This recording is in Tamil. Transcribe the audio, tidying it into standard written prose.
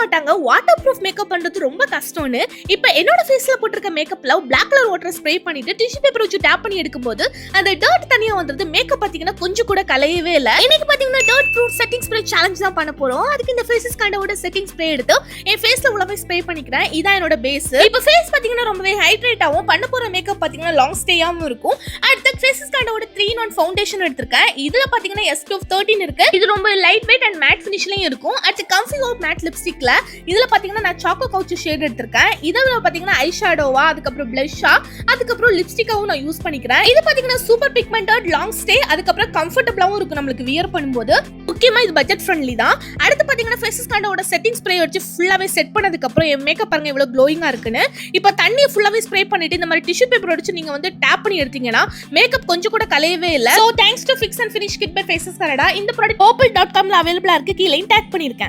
மாட்டாங்க வாட்டர் ப்ரூஃப் மேக்கப் பண்றது ரொம்ப கஷ்டம்னு. இப்போ என்னோட ஃபேஸ்ல போட்டிருக்க மேக்கப்ல பிளாக் கலர் வாட்டர் ஸ்ப்ரே பண்ணிட்டு டிஷ்யூ பேப்பர் வச்சு டேப் பண்ணி எடுக்கும்போது அந்த டர்ட் தனியா வந்தது. மேக்கப் பாத்தீங்கன்னா கொஞ்சம் கூட கலையவே இல்ல. இன்னைக்கு பாத்தீங்கன்னா dirt proof setting spray challenge தான் பண்ண போறோம். அதுக்கு இந்த ஃபேஸஸ் கண்டோட செட்டிங் ஸ்ப்ரே எடுத்து என் ஃபேஸ்ல உள்ளவே ஸ்ப்ரே பண்ணிக்கிறேன். இதான் என்னோட பேஸ். இப்போ ஃபேஸ் பாத்தீங்கன்னா ரொம்பவே ஹைட்ரேட் ஆகும். பண்ண போற மேக்கப் பாத்தீங்கன்னா லாங் ஸ்டேயாவும் இருக்கும். அடுத்து ஃபேஸஸ் கண்டோட 3-in-1 ஃபவுண்டேஷன் எடுத்திருக்கேன். இதுல பாத்தீங்கன்னா SPF 13 இருக்கு. இது ரொம்ப லைட் வெயிட் அண்ட் மேட் ஃபினிஷ்லயும் இருக்கும். அடுத்து கம்ஃபி ஹோப் மேட் லிப்ஸ்டிக்ல இதுல பாத்தீங்கன்னா நான் சாக்கோ கவுச் ஷேட் எடுத்திருக்கேன். இதுல பாத்தீங்கன்னா ஐ ஷேடோவா, அதுக்கப்புறம் பிளஷ்ஷா, அதுக்கப்புறம் லிப்ஸ்டிக்காவும் நான் யூஸ் பண்ணிக்கிறேன். இது பாத்தீங்கன்னா சூப்பர் பிக்மெண்டட், லாங் ஸ்டே, அதுக்கப்புறம் கம்ஃபர்டபுளாவும் இருக்கும் நம்மளுக்கு வியர் பண்ணும்போது. முக்கியமா இது பட்ஜெட் ஃப்ரெண்ட்லி தான். அடுத்து பாத்தீங்கன்னா ஃபேஸஸ் கண்டோட செட்டிங் ஸ்ப்ரே வச்சு ஃபுல்லாவே செட் பண்ணதுக்கு அப்புறம் என் மேக்கப் பாருங்க எவ்வளவு க்ளோயிங்கா இருக்குன்னு. இப்போ தண்ணியை ஃபுல்லாவே ஸ்ப்ரே பண்ணிட்டு இந்த மாதிரி டிஷ்யூ பேப்பர் வச்சு நீங்க வந்து டேப் பண்ணி எடுத்தீங்கன்னா மேக்கப் கொஞ்சம் கூட கலையவே இல்ல. So thanks to fix and finish kit by Faces Canada. இந்த ப்ராடக்ட் purple.com ல அவைலபிளா இருக்கு. கீழே டேக் பண்ணிருக்கேன்.